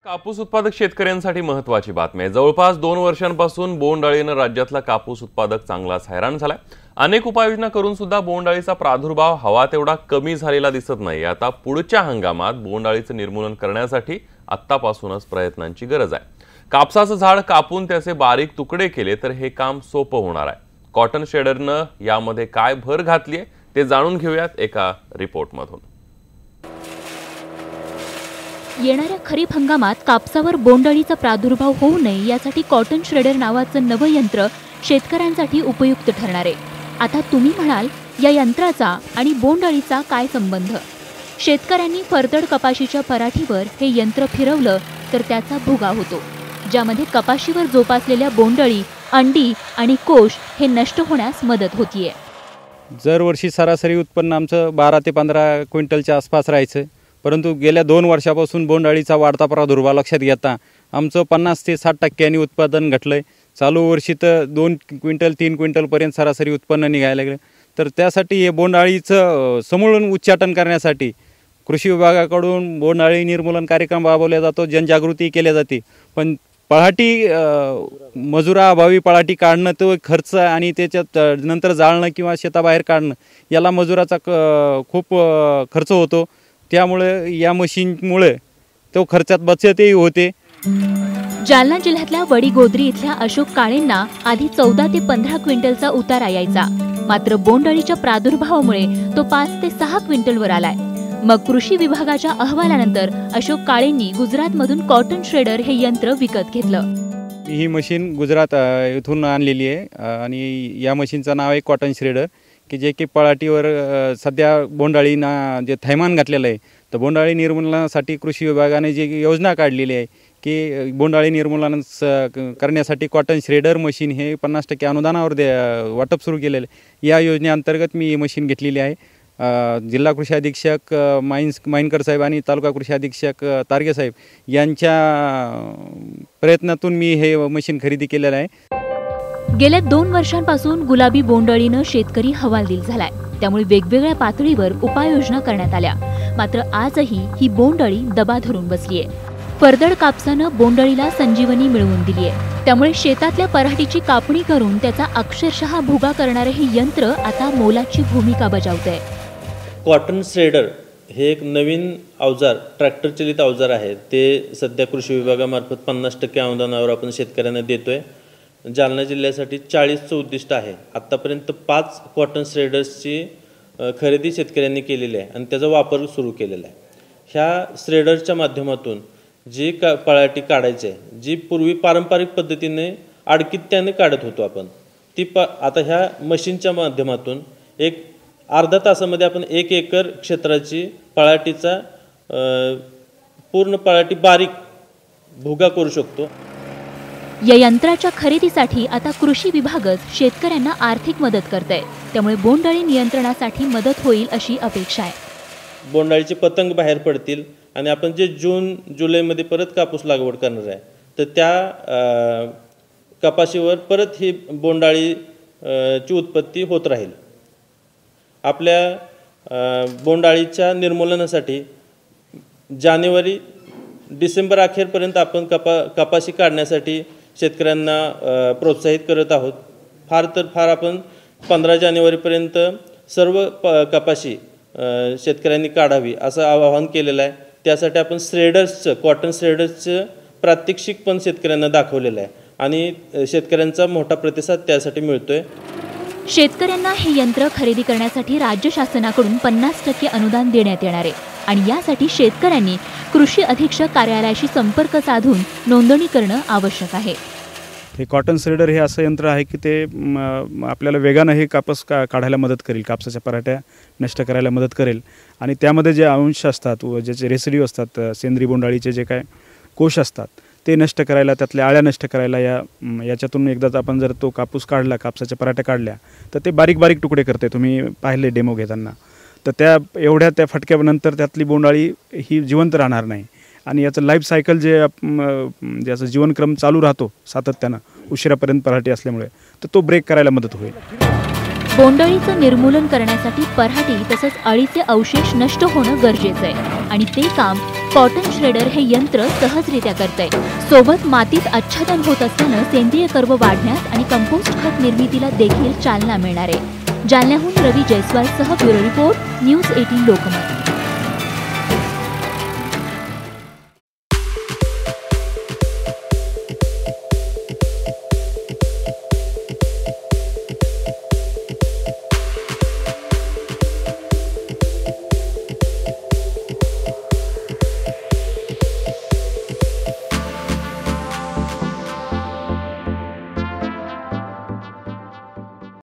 कापूस उत्पादक शेतकऱ्यांसाठी महत्त्वाची बातमी आहे। जवळपास 2 वर्षांपासून बोंडअळीनं राज्यातला कापूस उत्पादक चांगलाच हैराण झालाय। अनेक उपाययोजना करून सुद्धा बोंडअळीचा प्रादुर्भाव हवा तेवढा कमी झालेला दिसत नाही। आता पुढच्या हंगामात बोंडअळीचं निर्मूलन करण्यासाठी आत्तापासूनच प्रयत्नांची गरज आहे। कापसाचं झाड कापून त्याचे बारीक तुकडे केले तर हे काम सोपं होणार आहे। कॉटन शेडरनं यामध्ये काय भर घातली आहे ते जाणून घेऊयात एका रिपोर्टमधून। येणाऱ्या खरीप हंगामात कापसावर बोंडअळीचा प्रादुर्भाव होऊ नये यासाठी कॉटन श्रेडर नावाचं नवं यंत्र शेतकऱ्यांसाठी उपयुक्त ठरणार आहे। आता तुम्ही म्हणाल या यंत्राचा आणि बोंडअळीचा काय संबंध? शेतकऱ्यांनी फरदड कपाशीच्या पराठीवर हे यंत्र फिरवलं तर त्याचा भुगा होतो, ज्यामध्ये कपाशीवर जोपासलेल्या बोंडअळी, अंडी आणि कोश हे नष्ट होण्यास मदत होतीये। दरवर्षी सरासरी उत्पन्न आमचं 12 ते 15 क्विंटलच्या आसपास राहायचं, परंतु गेल्या 2 वर्षापासून बोंडअळीचा वाढता प्रादुर्भाव लक्षात घेता आमचं 50 ते 60% उत्पादन घटलंय। चालू वर्षी तर 2 क्विंटल 3 क्विंटलपर्यंत सरासरी उत्पन्न निघायला लागलं। तर त्यासाठी हे बोंडअळीचं समूळ उच्चाटन करण्यासाठी कृषी विभागाकडून बोंडअळी निर्मूलन कार्यक्रम राबवला जातो, जनजागृती केली जाते। पण पळाटी मजुराअभावी पळाटी काढणं तो खर्च आणि त्याच्यात नंतर जाळणं किंवा शेताबाहेर काढणं याला मजुराचा खूप खर्च होतो। त्यामुळे या मशीनमुळे तो खर्चात बचतही होते। जालना जिल्ह्यातल्या वडीगोद्री इथल्या अशोक काळेंना आधी 14 ते 15 क्विंटलचा उतारा यायचा, मात्र बोंडअळीच्या प्रादुर्भावामुळे तो 5 ते 6 क्विंटलवर आलाय। मग कृषी विभागाच्या अहवालानंतर अशोक काळेंनी गुजरातमधून कॉटन श्रेडर हे यंत्र विकत घेतलं। ही मशीन गुजरात इथून आणलेली आहे आणि या मशीनचं नाव आहे कॉटन श्रेडर, की जे की पळाटीवर सध्या बोंडअळींना जे थैमान घातलेलं आहे। तर बोंडअळी निर्मूलनासाठी कृषी विभागाने जी योजना काढलेली आहे की बोंडअळी निर्मूलन करण्यासाठी कॉटन श्रेडर मशीन हे 50% अनुदानावर वाटप सुरू केलेलं आहे। या योजनेअंतर्गत मी ही मशीन घेतलेली आहे। जिल्हा कृषी अधीक्षक माइनकर साहेब आणि तालुका कृषी अधीक्षक तारगे साहेब यांच्या प्रयत्नातून मी हे मशीन खरेदी केलेलं आहे। गेल्या 2 वर्षांपासून गुलाबी बोंडअळीनं शेतकरी हवालदिल झालाय, त्यामुळे वेगवेगळ्या पातळीवर उपाययोजना करण्यात आल्या। मात्र आजही ही बोंडअळी दबा धरून बसलीये। फरदड कापसानं बोंडअळीला संजीवनी मिळवून दिलीये, त्यामुळे शेतातल्या पराठीची कापणी करून त्याचा अक्षरशः भुगा करणारे हे यंत्र आता मोलाची भूमिका बजावतंय। कॉटन श्रेडर हे एक नवीन अवजार, ट्रॅक्टर चालित अवजार आहे। ते सध्या कृषी विभागामार्फत 50% अनुदानावर आपण शेतकऱ्यांना देतोय। जालना जिल्ह्यासाठी 40चं उद्दिष्ट आहे। आत्तापर्यंत 5 कॉटन श्रेडर्सची खरेदी शेतकऱ्यांनी केलेली आहे आणि त्याचा वापर सुरू केलेला आहे। ह्या श्रेडरच्या माध्यमातून जी पळाटी काढायची आहे, जी पूर्वी पारंपरिक पद्धतीने आडकित्त्याने काढत होतो आपण, ती आता ह्या मशीनच्या माध्यमातून एक अर्धा तासामध्ये आपण 1 एकर क्षेत्राची पळाटीचा पूर्ण पळाटी बारीक भुगा करू शकतो। या यंत्राच्या खरेदीसाठी आता कृषी विभागच शेतकऱ्यांना आर्थिक मदत करतंय, त्यामुळे बोंडअळी नियंत्रणासाठी मदत होईल अशी अपेक्षा आहे। बोंडअळीचे पतंग बाहेर पडतील आणि आपण जे जून जुलैमध्ये परत कापूस लागवड करणार आहे तर त्या कपाशीवर परत ही बोंडअळीची उत्पत्ती होत राहील। आपल्या बोंडअळीच्या निर्मूलनासाठी जानेवारी डिसेंबर अखेरपर्यंत आपण कपाशी काढण्यासाठी शेतकऱ्यांना प्रोत्साहित करत आहोत। फार तर फार आपण 15 जानेवारीपर्यंत सर्व कपाशी शेतकऱ्यांनी काढावी असं आवाहन केलेलं आहे। त्यासाठी आपण श्रेडर्सचं कॉटन श्रेडर्सचं प्रात्यक्षिक पण शेतकऱ्यांना दाखवलेलं आहे आणि शेतकऱ्यांचा मोठा प्रतिसाद त्यासाठी मिळतोय। शेतकऱ्यांना हे यंत्र खरेदी करण्यासाठी राज्य शासनाकडून 50% अनुदान देण्यात येणार आहे आणि यासाठी शेतकऱ्यांनी कृषी अधीक्षक कार्यालयाशी संपर्क साधून नोंदणी करणं आवश्यक आहे। हे कॉटन श्रेडर हे असं यंत्र आहे की ते आपल्याला वेगानं हे कापूस काढायला मदत करेल, कापसाच्या पराठ्या नष्ट करायला मदत करेल आणि त्यामध्ये जे अंश असतात, ज्याचे रेसिड्यू असतात, सेंद्रिय बोंडअळीचे जे काय कोश असतात ते नष्ट करायला, त्यातल्या आळ्या नष्ट करायला याच्यातून एकदाच आपण जर तो कापूस काढला, कापसाच्या पराठ्या काढल्या तर ते बारीक बारीक तुकडे करते। तुम्ही पाहिले डेमो घेताना, तर त्या फटक्यानंतर त्यातली बोंडअळी ही जिवंत राहणार नाही आणि याचं लाईफ सायकल ज्याचं जीवनक्रम चालू राहतो सातत्यानं उशिरापर्यंत पराठी असल्यामुळे, तर तो ब्रेक करायला मदत होईल। बोंडअळीचं निर्मूलन करण्यासाठी पराठी तसंच अळीचे अवशेष नष्ट होणं गरजेचं आहे आणि ते काम कॉटन श्रेडर हे यंत्र सहजरित्या करतंय. सोबत मातीत आच्छादन होत असल्यानं सेंद्रिय कर्ब वाढण्यास आणि कंपोस्ट खत निर्मितीला देखील चालना मिळणार आहे. जालन्याहून रवी जयस्वालसह ब्युरो रिपोर्ट, न्यूज 18 लोकमत.